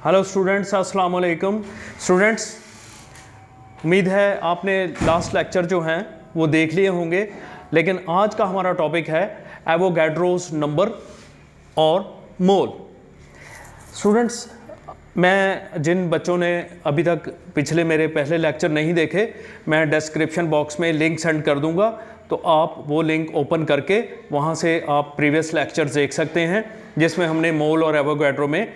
Hello students, अस्सलाम वालेकुम। Students, उम्मीद है आपने लास्ट लेक्चर जो हैं वो देख लिए होंगे, लेकिन आज का हमारा टॉपिक है एवोगैड्रोस नंबर और मोल। स्टूडेंट्स, मैं जिन बच्चों ने अभी तक पिछले मेरे पहले लेक्चर नहीं देखे, मैं डिस्क्रिप्शन बॉक्स में लिंक सेंड कर दूंगा, तो आप वो लिंक ओपन करके वहाँ से आप प्रीवियस लेक्चर्स देख सकते हैं, जिसमें हमने मोल और एवोगैड्रो में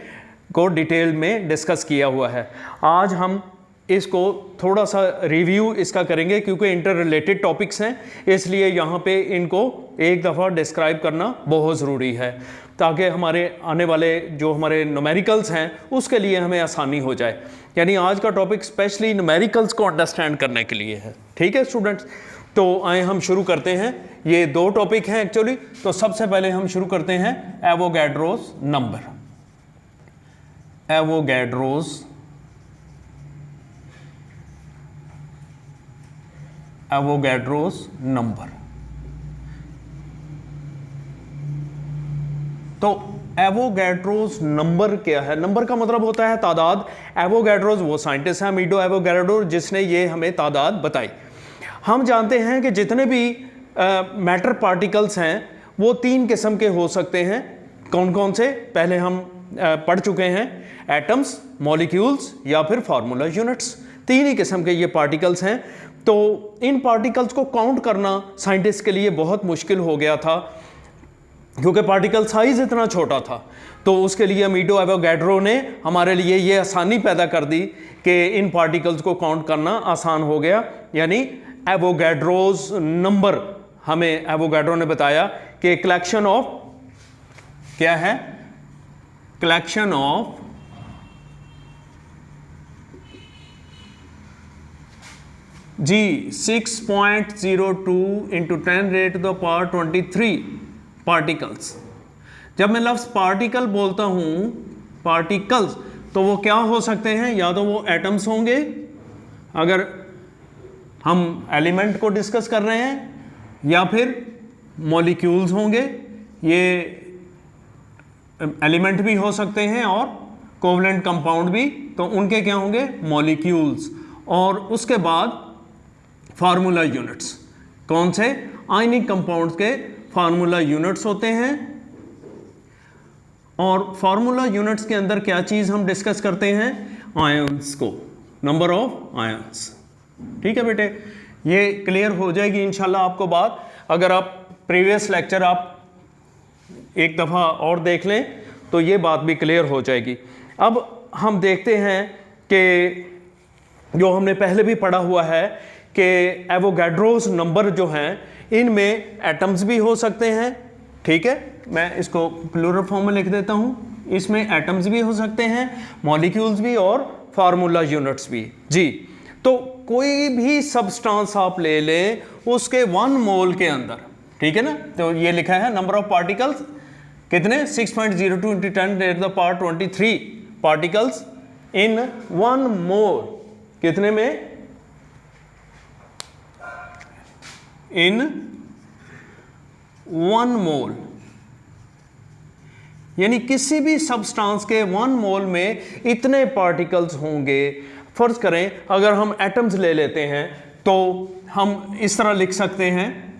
को डिटेल में डिस्कस किया हुआ है। आज हम इसको थोड़ा सा रिव्यू इसका करेंगे, क्योंकि इंटर रिलेटेड टॉपिक्स हैं, इसलिए यहाँ पे इनको एक दफ़ा डिस्क्राइब करना बहुत ज़रूरी है, ताकि हमारे आने वाले जो हमारे न्यूमेरिकल्स हैं उसके लिए हमें आसानी हो जाए। यानी आज का टॉपिक स्पेशली न्यूमेरिकल्स को अंडरस्टैंड करने के लिए है। ठीक है स्टूडेंट्स, तो आए हम शुरू करते हैं। ये दो टॉपिक हैं एक्चुअली। तो सबसे पहले हम शुरू करते हैं एवोगैड्रोस नंबर। Avogadro's number. तो एवोगैड्रोस नंबर क्या है? नंबर का मतलब होता है तादाद। एवोगैड्रोस वो साइंटिस्ट है, अमीडो एवोगैड्रो, जिसने ये हमें तादाद बताई। हम जानते हैं कि जितने भी मैटर पार्टिकल्स हैं वो तीन किस्म के हो सकते हैं। कौन कौन से? पहले हम पढ़ चुके हैं, एटम्स, मॉलिक्यूल्स या फिर फार्मूला यूनिट्स। तीन ही किस्म के ये पार्टिकल्स हैं। तो इन पार्टिकल्स को काउंट करना साइंटिस्ट के लिए बहुत मुश्किल हो गया था, क्योंकि पार्टिकल साइज इतना छोटा था। तो उसके लिए अमीडो एवोगैड्रो ने हमारे लिए ये आसानी पैदा कर दी कि इन पार्टिकल्स को काउंट करना आसान हो गया। यानी एवोगैड्रोस नंबर हमें एवोगैड्रो ने बताया कि कलेक्शन ऑफ, क्या है? Collection of G 6.02 into 10⁻³ particles. जब मैं लफ्ज़ पार्टिकल बोलता हूं, पार्टिकल्स, तो वो क्या हो सकते हैं? या तो वो एटम्स होंगे, अगर हम एलिमेंट को डिस्कस कर रहे हैं, या फिर मॉलिक्यूल्स होंगे। ये एलिमेंट भी हो सकते हैं और कोवलेंट कंपाउंड भी, तो उनके क्या होंगे? मॉलिक्यूल्स। और उसके बाद फार्मूला यूनिट्स। कौन से? आयनिक कंपाउंड्स के फार्मूला यूनिट्स होते हैं। और फार्मूला यूनिट्स के अंदर क्या चीज़ हम डिस्कस करते हैं? आयंस को, नंबर ऑफ आयंस। ठीक है बेटे, ये क्लियर हो जाएगी इंशाल्लाह आपको बात। अगर आप प्रीवियस लेक्चर आप एक दफ़ा और देख लें तो ये बात भी क्लियर हो जाएगी। अब हम देखते हैं कि जो हमने पहले भी पढ़ा हुआ है कि एवोगैड्रोस नंबर जो हैं, इनमें एटम्स भी हो सकते हैं। ठीक है, मैं इसको प्लूरल फॉर्म में लिख देता हूँ। इसमें एटम्स भी हो सकते हैं, मॉलिक्यूल्स भी और फार्मूला यूनिट्स भी। जी, तो कोई भी सब्सटेंस आप ले लें, उसके 1 मोल के अंदर, ठीक है ना, तो ये लिखा है नंबर ऑफ पार्टिकल्स कितने? 6.02 इंटू 10⁻23 पार्टिकल्स इन 1 मोल। कितने में? इन 1 मोल। यानी किसी भी सब्सटेंस के 1 मोल में इतने पार्टिकल्स होंगे। फर्ज करें अगर हम एटम्स ले लेते हैं तो हम इस तरह लिख सकते हैं,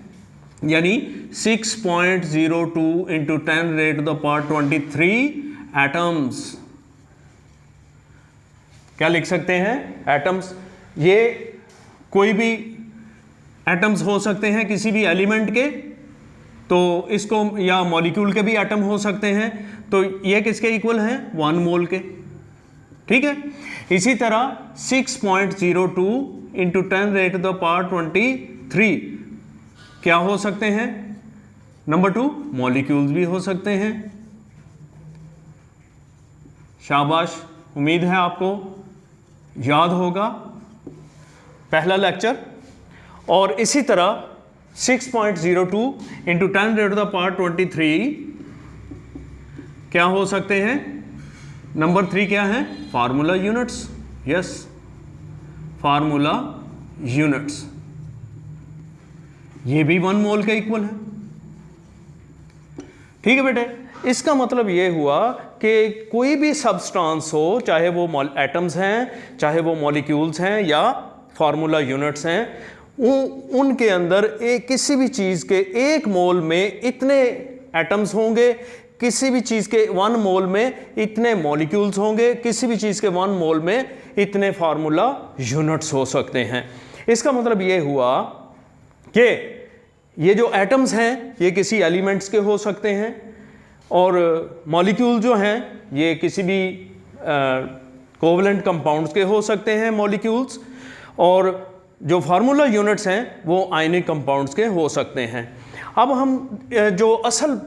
यानी 6.02 इंटू 10⁻23 एटम्स। क्या लिख सकते हैं? एटम्स। ये कोई भी एटम्स हो सकते हैं किसी भी एलिमेंट के, तो इसको, या मॉलिक्यूल के भी एटम हो सकते हैं, तो ये किसके इक्वल हैं? 1 मोल के। ठीक है, इसी तरह 6.02 इंटू 10⁻23 क्या हो सकते हैं? नंबर 2 मॉलिक्यूल्स भी हो सकते हैं। शाबाश, उम्मीद है आपको याद होगा पहला लेक्चर। और इसी तरह 6.02 इंटू 10⁻23 क्या हो सकते हैं? नंबर 3 क्या है? Formula units. Yes, formula units. ये भी 1 मोल के इक्वल है। ठीक है बेटे, इसका मतलब ये हुआ कि कोई भी सब्सटेंस हो, चाहे वो एटम्स हैं, चाहे वो मॉलिक्यूल्स हैं या फार्मूला यूनिट्स हैं, उनके अंदर किसी भी चीज़ के 1 मोल में इतने एटम्स होंगे, किसी भी चीज़ के 1 मोल में इतने मॉलिक्यूल्स होंगे, किसी भी चीज़ के 1 मोल में इतने फार्मूला यूनिट्स हो सकते हैं। इसका मतलब ये हुआ कि ये जो एटम्स हैं ये किसी एलिमेंट्स के हो सकते हैं, और मॉलिक्यूल जो हैं ये किसी भी कोवलेंट कंपाउंड्स के हो सकते हैं मॉलिक्यूल्स, और जो फार्मूला यूनिट्स हैं वो आयनिक कंपाउंड्स के हो सकते हैं। अब हम जो असल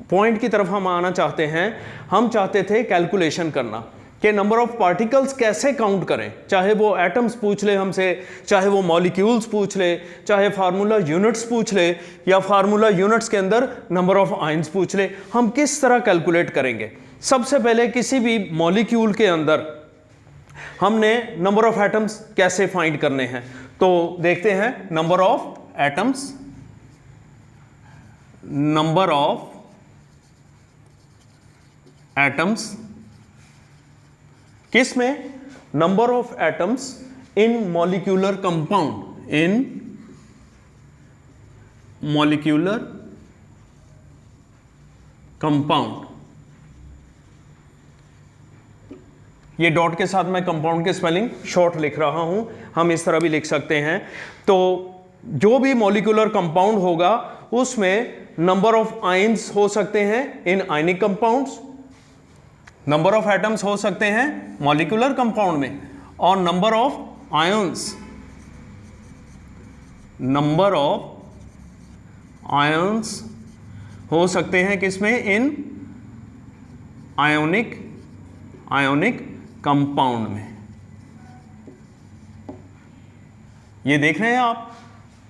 पॉइंट की तरफ हम आना चाहते हैं, हम चाहते थे कैलकुलेशन करना कि नंबर ऑफ पार्टिकल्स कैसे काउंट करें, चाहे वो एटम्स पूछ ले हमसे, चाहे वो मॉलिक्यूल्स पूछ ले, चाहे फार्मूला यूनिट्स पूछ ले, या फार्मूला यूनिट्स के अंदर नंबर ऑफ आयंस पूछ ले, हम किस तरह कैलकुलेट करेंगे। सबसे पहले किसी भी मॉलिक्यूल के अंदर हमने नंबर ऑफ एटम्स कैसे फाइंड करने हैं, तो देखते हैं number of atoms, number of atoms किस में, number of atoms in molecular compound, in molecular compound. ये डॉट के साथ मैं कंपाउंड के स्पेलिंग शॉर्ट लिख रहा हूं, हम इस तरह भी लिख सकते हैं। तो जो भी मॉलिक्यूलर कंपाउंड होगा उसमें नंबर ऑफ आयंस हो सकते हैं in ionic compounds, number of atoms हो सकते हैं मॉलिक्यूलर कंपाउंड में, और number of ions, number of ions हो सकते हैं किसमें, इन आयोनिक कंपाउंड में। ये देख रहे हैं आप,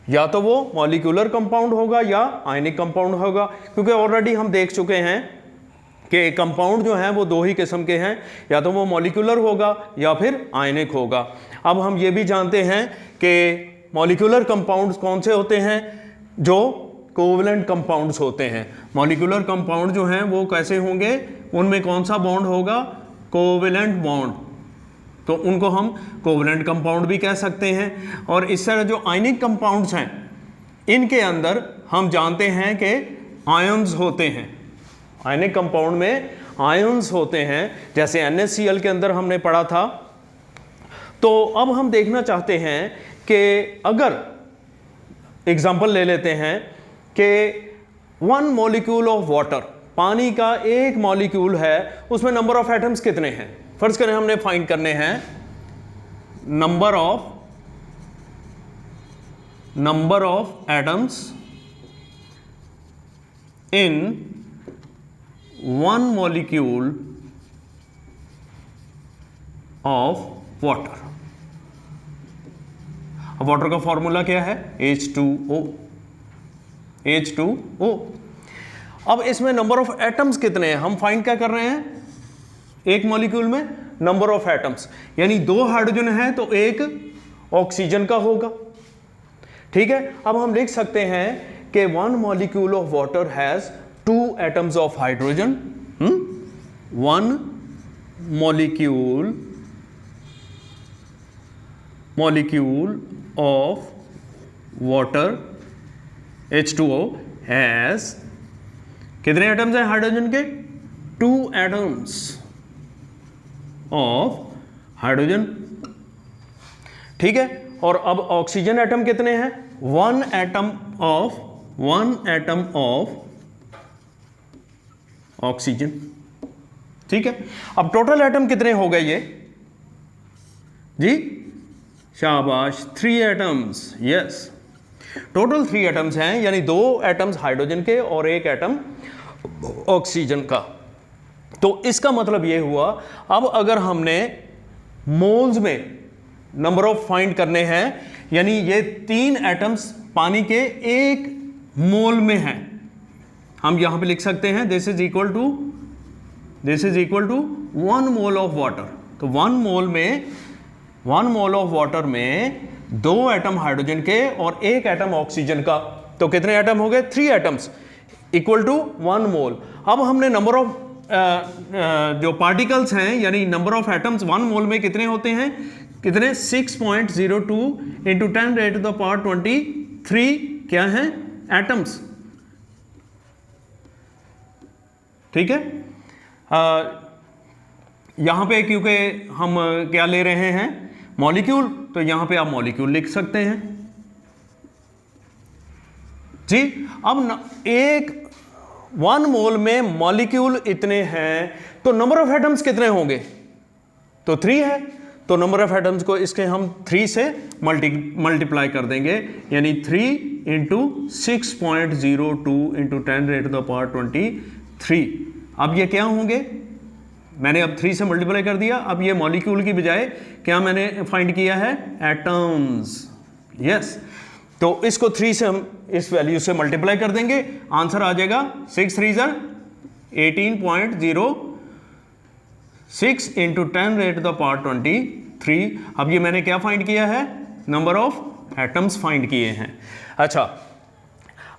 या तो वो मॉलिक्यूलर कंपाउंड होगा या आयनिक कंपाउंड होगा, क्योंकि ऑलरेडी हम देख चुके हैं कि कंपाउंड जो हैं वो 2 ही किस्म के हैं, या तो वो मॉलिक्यूलर होगा या फिर आयनिक होगा। अब हम ये भी जानते हैं कि मॉलिक्यूलर कंपाउंड्स कौन से होते हैं, जो कोवलेंट कंपाउंड्स होते हैं। मॉलिक्यूलर कंपाउंड जो हैं वो कैसे होंगे, उनमें कौन सा बॉन्ड होगा, कोवलेंट बॉन्ड, तो उनको हम कोवलेंट कंपाउंड भी कह सकते हैं। और इस तरह जो आयनिक कंपाउंड्स हैं इनके अंदर हम जानते हैं कि आयंस होते हैं, आयनिक कंपाउंड में आयंस होते हैं, जैसे NaCl के अंदर हमने पढ़ा था। तो अब हम देखना चाहते हैं कि अगर एग्जांपल ले लेते हैं कि 1 मॉलिक्यूल ऑफ वाटर, पानी का 1 मॉलिक्यूल है, उसमें नंबर ऑफ एटम्स कितने हैं। फर्ज करें हमने फाइंड करने हैं number of atoms in 1 molecule of water. अब वाटर का फॉर्मूला क्या है, H2O। अब इसमें नंबर ऑफ एटम्स कितने हैं, हम फाइंड क्या कर रहे हैं, 1 मॉलिक्यूल में नंबर ऑफ एटम्स, यानी 2 हाइड्रोजन है तो 1 ऑक्सीजन का होगा। ठीक है, अब हम लिख सकते हैं कि 1 molecule of water has 2 atoms of hydrogen, 1 molecule of water H2O has कितने एटम्स हैं हाइड्रोजन के, 2 atoms of हाइड्रोजन। ठीक है, और अब ऑक्सीजन एटम कितने हैं, 1 atom of ऑक्सीजन। ठीक है, अब टोटल एटम कितने हो गए ये जी, शाबाश, 3 एटम्स, यस, टोटल 3 एटम्स हैं, यानी 2 एटम्स हाइड्रोजन के और 1 एटम ऑक्सीजन का। तो इसका मतलब ये हुआ, अब अगर हमने मोल्स में नंबर ऑफ फाइंड करने हैं, यानी ये 3 एटम्स पानी के 1 मोल में हैं, हम यहां पे लिख सकते हैं this is equal to 1 mole of water. तो 1 मोल ऑफ वाटर में 2 एटम हाइड्रोजन के और 1 एटम ऑक्सीजन का, तो कितने एटम हो गए, 3 एटम्स इक्वल टू 1 मोल। अब हमने नंबर ऑफ जो पार्टिकल्स हैं यानी नंबर ऑफ एटम्स 1 मोल में कितने होते हैं, कितने 6.02 इंटू 10⁻23 क्या है एटम्स। ठीक है, यहां पे क्योंकि हम क्या ले रहे हैं मॉलिक्यूल, तो यहां पे आप मॉलिक्यूल लिख सकते हैं जी। अब एक 1 मोल में मॉलिक्यूल इतने हैं तो नंबर ऑफ एटम्स कितने होंगे, तो 3 है, तो नंबर ऑफ एटम्स को इसके हम 3 से मल्टीप्लाई कर देंगे, यानी 3 इंटू 6.02 इंटू 10⁻23। अब ये क्या होंगे, मैंने अब 3 से मल्टीप्लाई कर दिया, अब ये मॉलिक्यूल की बजाय क्या मैंने फाइंड किया है एटम्स। यस, तो इसको 3 से हम इस वैल्यू से मल्टीप्लाई कर देंगे, आंसर आ जाएगा 6 3 18.06 इंटू 10⁻23। अब ये मैंने क्या फाइंड किया है, नंबर ऑफ एटम्स फाइंड किए हैं। अच्छा,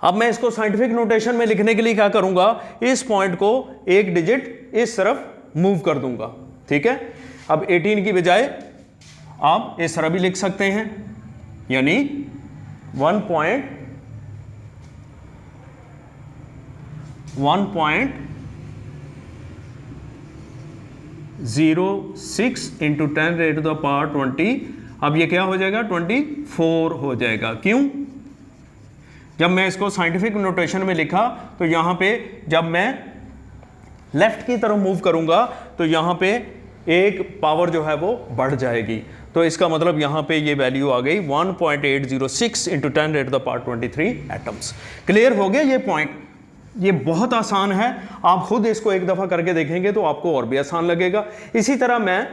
अब मैं इसको साइंटिफिक नोटेशन में लिखने के लिए क्या करूंगा, इस पॉइंट को एक डिजिट इस तरफ मूव कर दूंगा। ठीक है, अब 18 की बजाय आप इस तरह भी लिख सकते हैं, यानी 1.06 इंटू 10⁻20। अब ये क्या हो जाएगा 24 हो जाएगा। क्यों, जब मैं इसको साइंटिफिक नोटेशन में लिखा तो यहां पे जब मैं लेफ्ट की तरफ मूव करूंगा तो यहां पे एक पावर जो है वो बढ़ जाएगी, तो इसका मतलब यहां पे ये वैल्यू आ गई 1.806 इंटू 10⁻23 एटम्स। क्लियर हो गया ये पॉइंट, ये बहुत आसान है, आप खुद इसको एक दफ़ा करके देखेंगे तो आपको और भी आसान लगेगा। इसी तरह मैं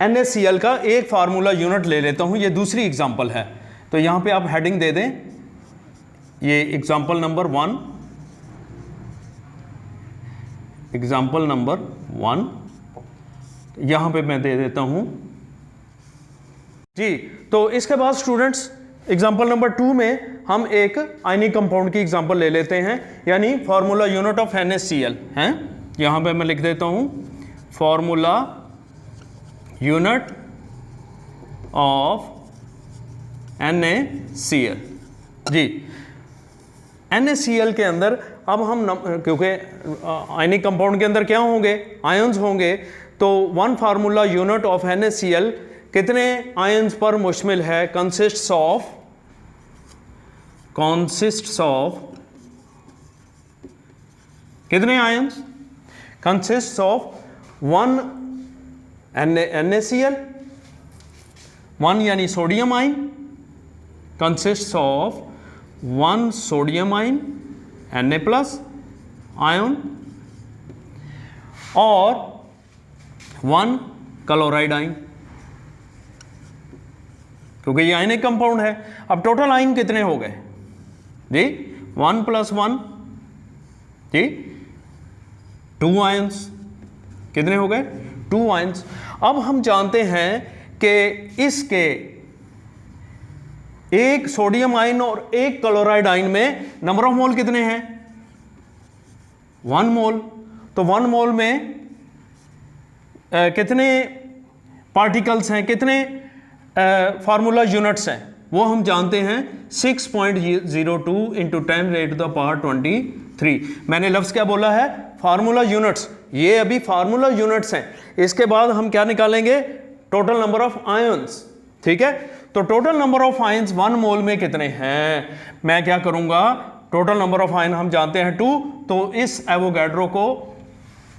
NaCl का एक फार्मूला यूनिट ले लेता हूं, ये दूसरी एग्जांपल है, तो यहां पे आप हेडिंग दे दें, ये एग्जांपल नंबर 1, एग्जांपल नंबर 1 यहां पे मैं दे देता हूं जी। तो इसके बाद स्टूडेंट्स एग्जांपल नंबर 2 में हम एक आयनिक कंपाउंड की एग्जांपल ले लेते हैं, यानी फार्मूला यूनिट ऑफ NaCl हैं। यहां पे मैं लिख देता हूं फार्मूला यूनिट ऑफ NaCl जी। NaCl के अंदर अब हम क्योंकि आयनिक कंपाउंड के अंदर क्या होंगे, आयंस होंगे, तो one formula unit of NaCl कितने आयंस पर मुश्तमिल है, कंसिस्ट्स ऑफ कितने आयंस, कंसिस्ट्स ऑफ 1 NaCl, 1 यानी sodium ion, consists of 1 sodium ion Na+ ion और 1 क्लोराइड आयन, क्योंकि ये आयनिक कंपाउंड है। अब टोटल आयन कितने हो गए जी, 1 + 1 जी 2 आयंस, कितने हो गए 2 आयंस। अब हम जानते हैं कि इसके एक सोडियम आयन और एक क्लोराइड आयन में नंबर ऑफ मोल कितने हैं, 1 मोल। तो 1 मोल में कितने पार्टिकल्स हैं, कितने फार्मूला यूनिट्स हैं, वो हम जानते हैं 6.02 इंटू 10⁻23। मैंने लफ्ज़ क्या बोला है, फार्मूला यूनिट्स, ये अभी फार्मूला यूनिट्स हैं। इसके बाद हम क्या निकालेंगे, टोटल नंबर ऑफ आयंस। ठीक है, तो टोटल नंबर ऑफ आयंस 1 मोल में कितने हैं, मैं क्या करूंगा, टोटल नंबर ऑफ आयन हम जानते हैं 2, तो इस एवोगैड्रो को,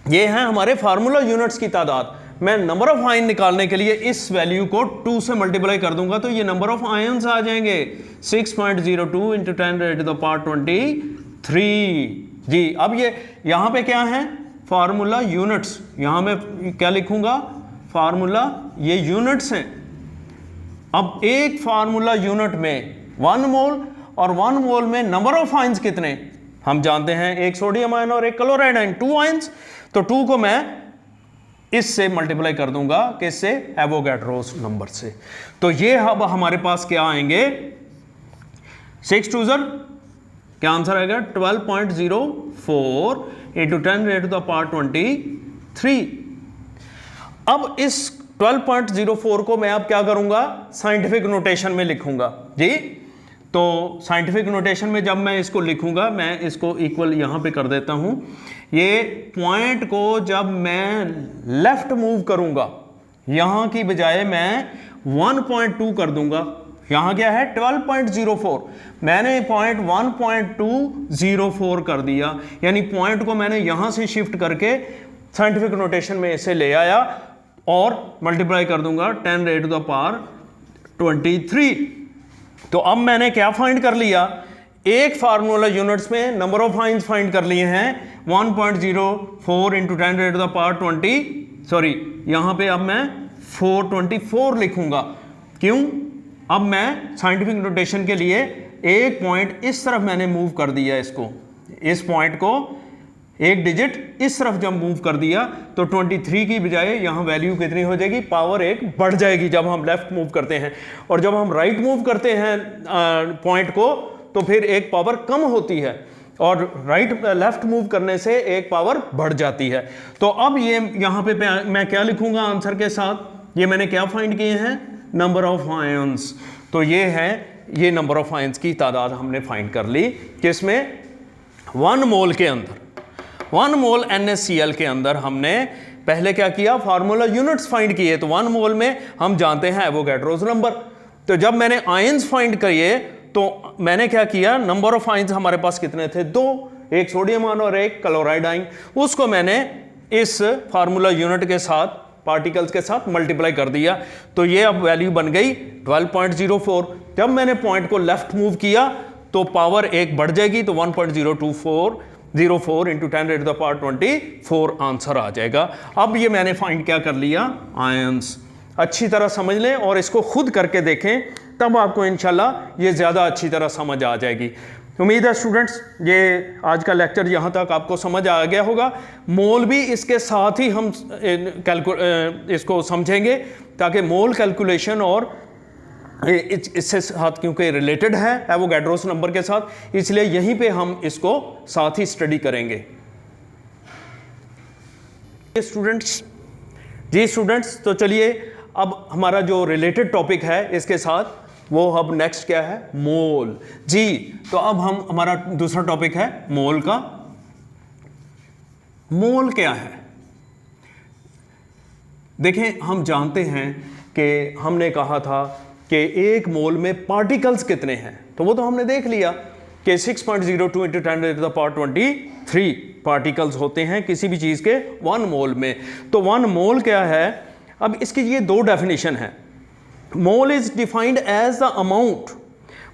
ये हैं हमारे फार्मूला यूनिट्स की तादाद, मैं नंबर ऑफ आयन निकालने के लिए इस वैल्यू को 2 से मल्टीप्लाई कर दूंगा तो ये नंबर ऑफ आयंस आ जाएंगे 6.02 इंटू 10⁻23 जी। अब ये यहां पे क्या है, फार्मूला यूनिट्स, यहां मैं क्या लिखूंगा, फार्मूला, ये यूनिट्स हैं। अब एक फार्मूला यूनिट में 1 मोल और 1 मोल में नंबर ऑफ आयंस कितने हम जानते हैं, एक सोडियम आयन और एक क्लोराइड आयन, 2 आयंस, तो 2 को मैं इससे मल्टीप्लाई कर दूंगा, किससे, एवोगैड्रोस नंबर से। तो ये अब हमारे पास क्या आएंगे, 6 2 क्या आंसर आएगा 12.04 इंटू 10⁻23। अब इस 12.04 को मैं अब क्या करूंगा, साइंटिफिक नोटेशन में लिखूंगा जी। तो साइंटिफिक नोटेशन में जब मैं इसको लिखूंगा, मैं इसको इक्वल यहां पे कर देता हूं। ये पॉइंट को जब मैं लेफ्ट मूव करूंगा, यहां की बजाय मैं 1.2 कर दूंगा। यहां क्या है 12.04, मैंने पॉइंट 1.204 कर दिया, यानी पॉइंट को मैंने यहां से शिफ्ट करके साइंटिफिक नोटेशन में इसे ले आया और मल्टीप्लाई कर दूंगा 10⁻23। तो अब मैंने क्या फाइंड कर लिया, एक फार्मूला यूनिट्स में नंबर ऑफ आयंस फाइंड कर लिए हैं 1.04 इंटू 10⁻20, सॉरी यहां पे अब मैं 424 लिखूंगा। क्यों, अब मैं साइंटिफिक नोटेशन के लिए एक पॉइंट इस तरफ मैंने मूव कर दिया, इसको, इस पॉइंट को एक डिजिट इस तरफ जब मूव कर दिया तो 23 की बजाय यहां वैल्यू कितनी हो जाएगी, पावर 1 बढ़ जाएगी जब हम लेफ्ट मूव करते हैं। और जब हम राइट मूव करते हैं पॉइंट को, तो फिर एक पावर कम होती है, और राइट लेफ्ट मूव करने से एक पावर बढ़ जाती है। तो अब ये यहां पे मैं क्या लिखूंगा आंसर के साथ, ये मैंने क्या फाइंड किए हैं, नंबर ऑफ आयंस। तो ये है, ये नंबर ऑफ आयंस की तादाद हमने फाइंड कर ली, किसमें, 1 मोल के अंदर। 1 मोल NaCl के अंदर हमने पहले क्या किया, फार्मूला यूनिट्स फाइंड किए। तो 1 मोल में हम जानते हैं एवोगैड्रोस नंबर। तो जब मैंने आयंस फाइंड किए तो मैंने क्या किया, नंबर ऑफ आयंस हमारे पास कितने थे, 2, एक सोडियम आयन और एक क्लोराइड आयन, उसको मैंने इस फार्मूला यूनिट के साथ, पार्टिकल्स के साथ मल्टीप्लाई कर दिया। तो ये अब वैल्यू बन गई 12.04। जब मैंने पॉइंट को लेफ्ट मूव किया तो पावर 1 बढ़ जाएगी, तो 1.024 इंटू 10⁻24 आंसर आ जाएगा। अब ये मैंने फाइंड क्या कर लिया, आयंस। अच्छी तरह समझ लें और इसको खुद करके देखें, तब आपको इंशाल्लाह ये ज़्यादा अच्छी तरह समझ आ जाएगी। उम्मीद है स्टूडेंट्स ये आज का लेक्चर यहाँ तक आपको समझ आ गया होगा। मोल भी इसके साथ ही हम इसको समझेंगे, ताकि मोल कैलकुलेशन और इससे साथ क्योंकि रिलेटेड है एवोगैड्रोस नंबर के साथ, इसलिए यहीं पे हम इसको साथ ही स्टडी करेंगे। स्टूडेंट्स जी, स्टूडेंट्स तो चलिए अब हमारा जो रिलेटेड टॉपिक है इसके साथ, वो अब नेक्स्ट क्या है, मोल जी। तो अब हम, हमारा दूसरा टॉपिक है मोल का। मोल क्या है, देखें, हम जानते हैं कि हमने कहा था कि एक मोल में पार्टिकल्स कितने हैं, तो वो तो हमने देख लिया कि 6.02 इंटू 10⁻23 पार्टिकल्स होते हैं किसी भी चीज़ के 1 मोल में। तो 1 मोल क्या है, अब इसकी ये 2 डेफिनेशन है। Mole is defined as the amount,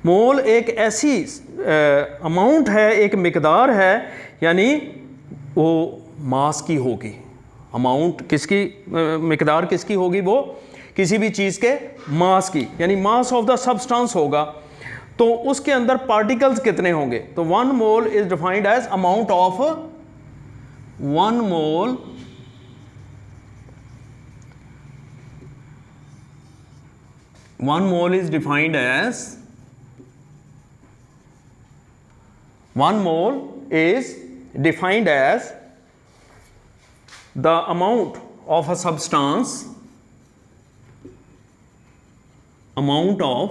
mole एक ऐसी अमाउंट है, एक मिकदार है, यानी वो मास की होगी। अमाउंट किसकी, मिकदार किसकी होगी, वो किसी भी चीज़ के मास की, यानी मास ऑफ द सब्सटेंस होगा। तो उसके अंदर पार्टिकल्स कितने होंगे, तो 1 mole is defined as amount of 1 mole is defined as 1 mole is defined as the amount of a substance, amount of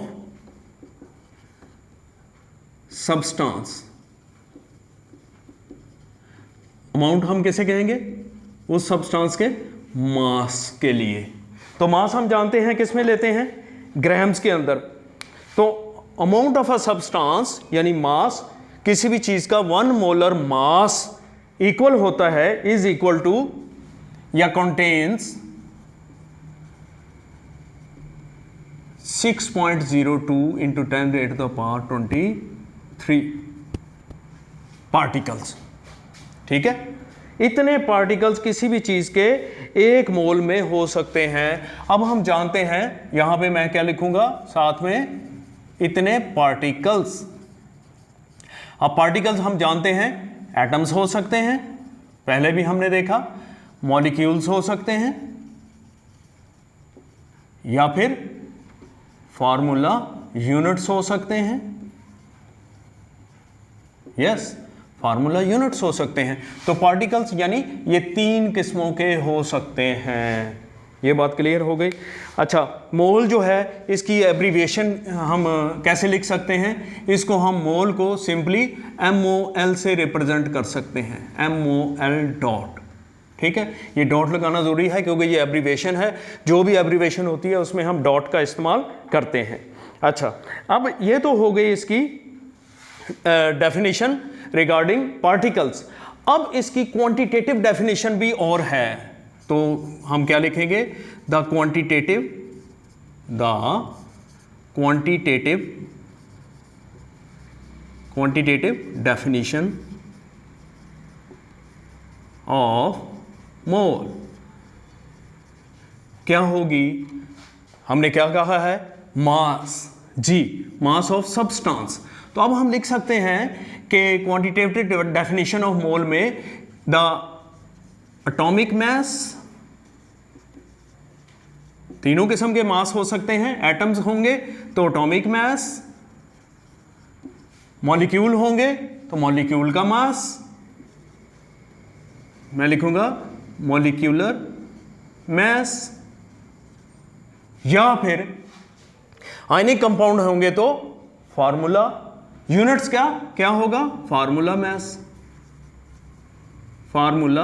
substance, amount हम कैसे कहेंगे, उस सब्सटेंस के मास के लिए। तो मास हम जानते हैं किस में लेते हैं, ग्राम्स के अंदर। तो अमाउंट ऑफ अ सब्सटेंस यानी मास, किसी भी चीज का 1 मोलर मास इक्वल होता है, इज इक्वल टू या कंटेन्स 6.02 इंटू 10⁻23 पार्टिकल्स। ठीक है, इतने पार्टिकल्स किसी भी चीज के 1 मोल में हो सकते हैं। अब हम जानते हैं, यहां पे मैं क्या लिखूंगा साथ में, इतने पार्टिकल्स। अब पार्टिकल्स हम जानते हैं एटम्स हो सकते हैं, पहले भी हमने देखा, मॉलिक्यूल्स हो सकते हैं, या फिर फार्मूला यूनिट्स हो सकते हैं। यस, फार्मूला यूनिट्स हो सकते हैं। तो पार्टिकल्स यानी ये 3 किस्मों के हो सकते हैं। ये बात क्लियर हो गई। अच्छा, मोल जो है इसकी एब्रीविएशन हम कैसे लिख सकते हैं? इसको हम मोल को सिंपली MOL से रिप्रेजेंट कर सकते हैं, MOL डॉट। ठीक है, ये डॉट लगाना ज़रूरी है क्योंकि ये एब्रीविएशन है। जो भी एब्रीविएशन होती है उसमें हम डॉट का इस्तेमाल करते हैं। अच्छा, अब ये तो हो गई इसकी डेफिनेशन रिगार्डिंग पार्टिकल्स। अब इसकी क्वांटिटेटिव डेफिनेशन भी और है, तो हम क्या लिखेंगे? The quantitative definition of mole क्या होगी? हमने क्या कहा है? मास, जी, मास ऑफ सब्सटेंस। तो अब हम लिख सकते हैं कि क्वांटिटेटिव डेफिनेशन ऑफ मोल में द एटॉमिक मास, तीनों किस्म के मास हो सकते हैं। एटम्स होंगे तो एटॉमिक मास, मॉलिक्यूल होंगे तो मॉलिक्यूल का मास, मैं लिखूंगा मॉलिक्यूलर मास, या फिर आयनिक कंपाउंड होंगे तो फार्मूला यूनिट्स क्या होगा? Formula mass, formula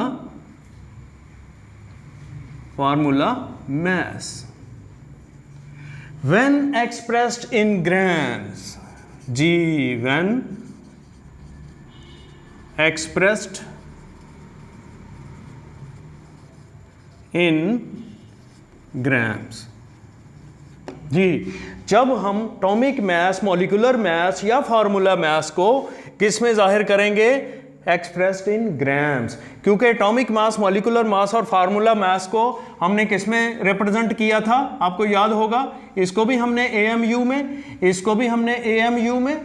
mass when expressed in grams, जी, when expressed in grams, जी, जब हम एटॉमिक मास, मॉलिक्यूलर मास या फार्मूला मास को किस में जाहिर करेंगे? एक्सप्रेस्ड इन ग्राम्स, क्योंकि एटॉमिक मास, मॉलिक्यूलर मास और फार्मूला मास को हमने किस में रिप्रेजेंट किया था? आपको याद होगा, इसको भी हमने AMU में, इसको भी हमने AMU में,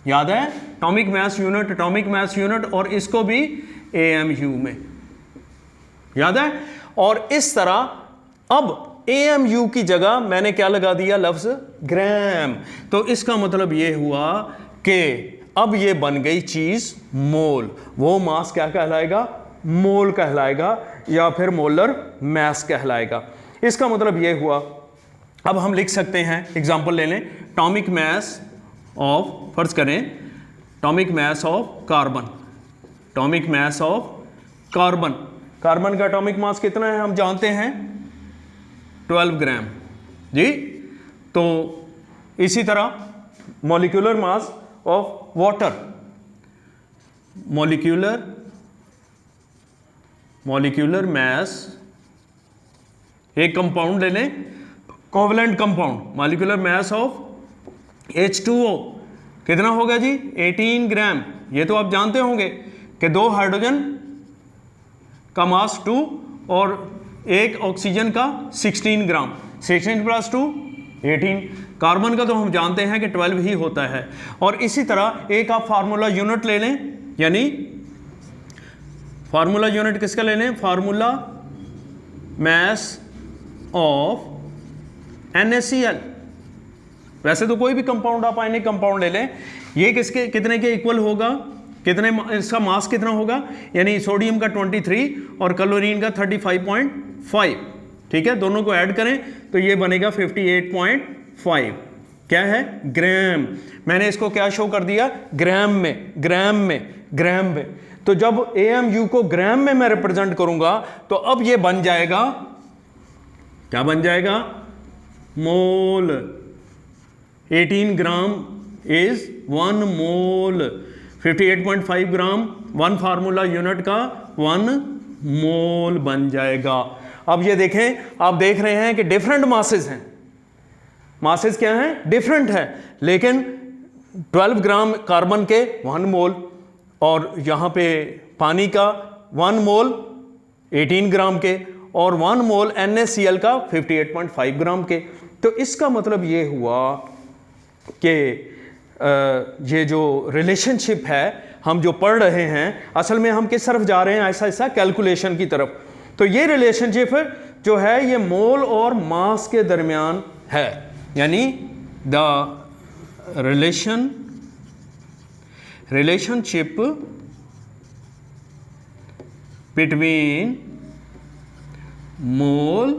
याद है? Atomic mass unit, atomic mass unit, और इसको भी AMU में, याद है? और इस तरह अब AMU की जगह मैंने क्या लगा दिया? लफ्ज ग्राम। तो इसका मतलब ये हुआ कि अब ये बन गई चीज मोल। वो मास क्या कहलाएगा? मोल कहलाएगा, या फिर मोलर मास कहलाएगा। इसका मतलब ये हुआ। अब हम लिख सकते हैं, एग्जांपल ले लें, एटॉमिक मास ऑफ, फर्ज करें atomic mass of carbon, atomic mass of carbon, carbon का एटॉमिक मास कितना है हम जानते हैं? 12 ग्राम, जी। तो इसी तरह molecular mass of water, molecular mass, एक कंपाउंड ले लें, covalent compound, molecular mass of H2O कितना होगा जी? 18 ग्राम। ये तो आप जानते होंगे कि 2 हाइड्रोजन का मास 2 और एक ऑक्सीजन का 16 ग्राम, 16 + 2 18। कार्बन का तो हम जानते हैं कि 12 ही होता है। और इसी तरह एक आप फार्मूला यूनिट ले लें, यानी फार्मूला यूनिट किसका ले लें? Formula mass of NaCl। वैसे तो कोई भी कंपाउंड आप आयनिक कंपाउंड ले लें, ये किसके कितने के इक्वल होगा? कितने, इसका मास कितना होगा? यानी सोडियम का 23 और क्लोरीन का 35.5। ठीक है, दोनों को ऐड करें तो ये बनेगा 58.5। क्या है? ग्राम। मैंने इसको क्या शो कर दिया? ग्राम में, ग्राम में, ग्राम में। तो जब AMU को ग्राम में मैं रिप्रेजेंट करूंगा तो अब ये बन जाएगा, क्या बन जाएगा? मोल। 18 gram is 1 mole, 58.5 gram 1 formula unit का 1 मोल बन जाएगा। अब ये देखें, आप देख रहे हैं कि डिफरेंट मासेस हैं। मासेस क्या हैं? डिफरेंट है, लेकिन 12 ग्राम कार्बन के 1 मोल, और यहाँ पे पानी का 1 मोल 18 ग्राम के, और 1 मोल NaCl का 58.5 ग्राम के। तो इसका मतलब ये हुआ कि ये जो रिलेशनशिप है हम जो पढ़ रहे हैं, असल में हम किस तरफ जा रहे हैं? ऐसा ऐसा कैलकुलेशन की तरफ। तो ये रिलेशनशिप जो है ये मोल और मास के दरमियान है, यानी the relation relationship between mole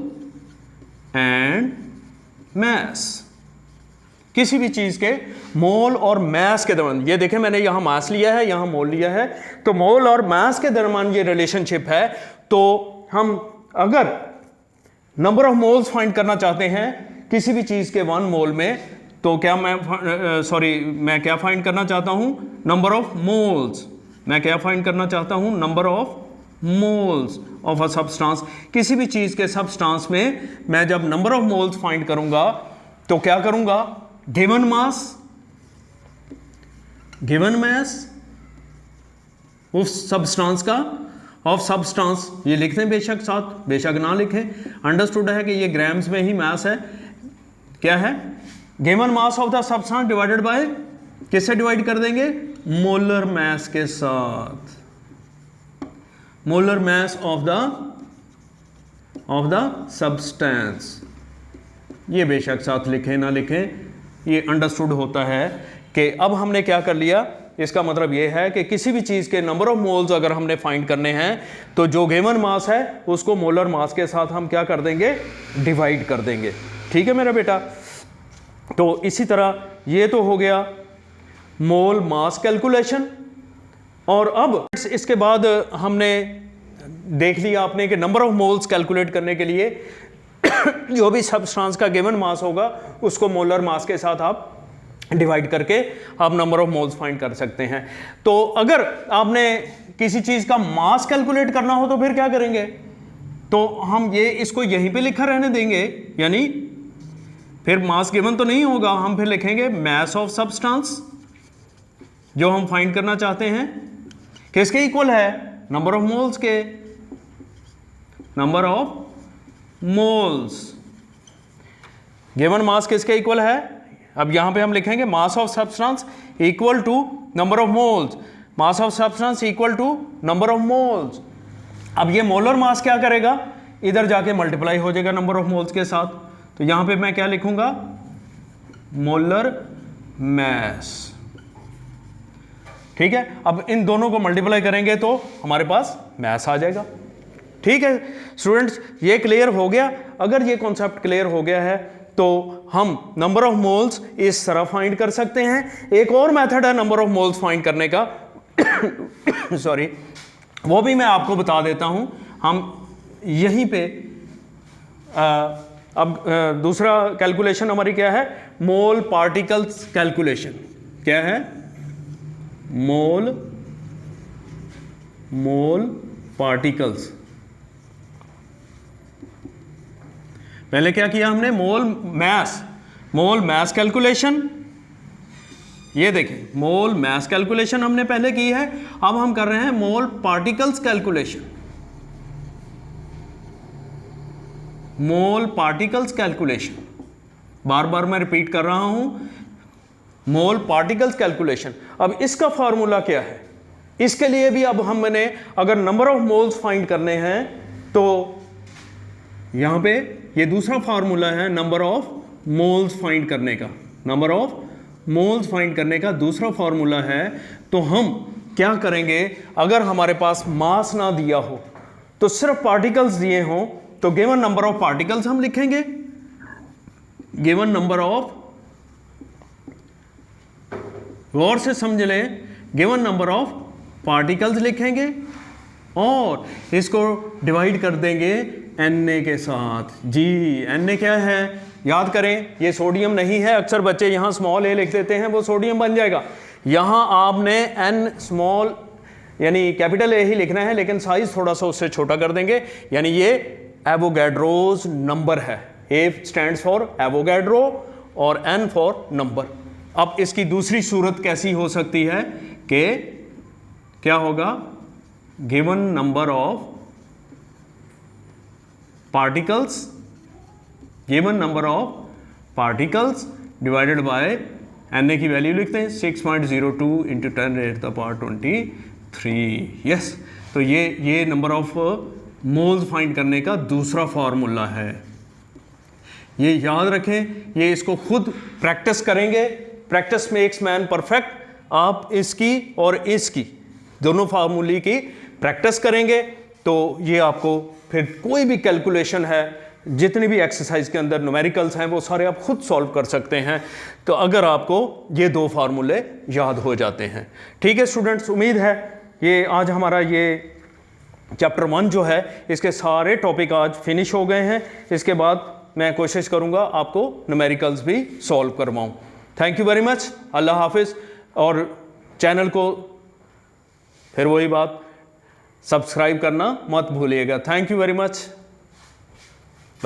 and mass, किसी भी चीज के मोल और मास के दरम्यान, ये देखें मैंने यहां मास लिया है, यहां मोल लिया है, तो मोल और मास के दरम्यान ये रिलेशनशिप है। तो हम अगर नंबर ऑफ मोल्स फाइंड करना चाहते हैं किसी भी चीज के 1 मोल में, तो क्या मैं क्या फाइंड करना चाहता हूं, नंबर ऑफ मोल्स। मैं क्या फाइंड करना चाहता हूं, number of moles of a substance. किसी भी चीज के सब्सटेंस में मैं जब नंबर ऑफ मोल्स फाइंड करूंगा तो क्या करूंगा, गिवन मास उस सब्सटेंस का, ऑफ सब्सटेंस, ये लिखते हैं बेशक साथ, बेशक ना लिखें, अंडरस्टूड है कि ये ग्राम्स में ही मास है। क्या है, given mass of the substance divided by, किससे डिवाइड कर देंगे, मोलर मास के साथ, molar mass of the substance. ये बेशक साथ लिखें ना लिखें, ये अंडरस्टूड होता है कि अब हमने क्या कर लिया, इसका मतलब ये है कि किसी भी चीज़ के नंबर ऑफ मोल्स अगर हमने फाइंड करने हैं तो जो गिवन मास है उसको मोलर मास के साथ हम क्या कर देंगे, डिवाइड कर देंगे। ठीक है मेरा बेटा। तो इसी तरह ये तो हो गया मोल मास कैलकुलेशन। और अब इसके बाद हमने देख लिया आपने कि नंबर ऑफ मोल्स कैलकुलेट करने के लिए जो भी सब्सटेंस का गिवन मास होगा उसको मोलर मास के साथ आप डिवाइड करके आप नंबर ऑफ मोल्स फाइंड कर सकते हैं। तो अगर आपने किसी चीज़ का मास कैलकुलेट करना हो तो फिर क्या करेंगे, तो हम ये इसको यहीं पे लिखा रहने देंगे, यानी फिर मास गिवन तो नहीं होगा, हम फिर लिखेंगे मास ऑफ सब्सटेंस जो हम फाइंड करना चाहते हैं किसके इक्वल है, नंबर ऑफ मोल्स के, number of moles. Given mass किसके इक्वल है, अब यहां पे हम लिखेंगे mass of substance equal to number of moles, mass of substance equal to number of moles. अब ये मोलर मास क्या करेगा, इधर जाके मल्टीप्लाई हो जाएगा नंबर ऑफ मोल्स के साथ, तो यहां पे मैं क्या लिखूंगा, मोलर मास। ठीक है, अब इन दोनों को मल्टीप्लाई करेंगे तो हमारे पास मास आ जाएगा। ठीक है स्टूडेंट्स, ये क्लियर हो गया। अगर ये कॉन्सेप्ट क्लियर हो गया है तो हम नंबर ऑफ मोल्स इस तरह फाइंड कर सकते हैं। एक और मेथड है नंबर ऑफ मोल्स फाइंड करने का सॉरी, वो भी मैं आपको बता देता हूं। हम यहीं पे अब दूसरा कैलकुलेशन हमारी क्या है, मोल पार्टिकल्स कैलकुलेशन। क्या है, मोल पार्टिकल्स। पहले क्या किया हमने, मोल मास कैलकुलेशन। ये देखें मोल मास कैलकुलेशन हमने पहले की है, अब हम कर रहे हैं मोल पार्टिकल्स कैलकुलेशन। मोल पार्टिकल्स कैलकुलेशन, बार बार मैं रिपीट कर रहा हूं, मोल पार्टिकल्स कैलकुलेशन। अब इसका फॉर्मूला क्या है, इसके लिए भी अब हमने अगर नंबर ऑफ मोल्स फाइंड करने हैं तो यहां पे ये दूसरा फार्मूला है नंबर ऑफ मोल्स फाइंड करने का। नंबर ऑफ मोल्स फाइंड करने का दूसरा फार्मूला है। तो हम क्या करेंगे, अगर हमारे पास मास ना दिया हो तो सिर्फ पार्टिकल्स दिए हों तो गिवन नंबर ऑफ पार्टिकल्स हम लिखेंगे, गिवन नंबर ऑफ, गौर से समझ लें, गिवन नंबर ऑफ पार्टिकल्स लिखेंगे और इसको डिवाइड कर देंगे Na के साथ। जी Na क्या है, याद करें, ये सोडियम नहीं है। अक्सर बच्चे यहाँ स्मॉल a लिख देते हैं, वो सोडियम बन जाएगा। यहाँ आपने n स्मॉल यानी कैपिटल A ही लिखना है, लेकिन साइज थोड़ा सा उससे छोटा कर देंगे, यानी ये एवोगैड्रोस नंबर है। A स्टैंड्स फॉर एवोगैड्रो और N फॉर नंबर। अब इसकी दूसरी सूरत कैसी हो सकती है कि क्या होगा, given number of particles, given number of particles divided by Na की वैल्यू लिखते हैं 6.02 इंटू 10⁻23। यस, तो ये नंबर ऑफ मोल्स फाइंड करने का दूसरा फार्मूला है। ये याद रखें, ये इसको खुद प्रैक्टिस करेंगे। Practice makes man perfect. आप इसकी और इसकी दोनों फार्मूले की प्रैक्टिस करेंगे तो ये आपको फिर कोई भी कैलकुलेशन है, जितनी भी एक्सरसाइज के अंदर न्यूमेरिकल्स हैं वो सारे आप खुद सॉल्व कर सकते हैं, तो अगर आपको ये दो फार्मूले याद हो जाते हैं। ठीक है स्टूडेंट्स, उम्मीद है ये आज हमारा ये चैप्टर 1 जो है इसके सारे टॉपिक आज फिनिश हो गए हैं। इसके बाद मैं कोशिश करूंगा आपको न्यूमेरिकल्स भी सॉल्व करवाऊं। थैंक यू वेरी मच, अल्लाह हाफिज़। और चैनल को फिर वही बात, सब्सक्राइब करना मत भूलिएगा। Thank you very much.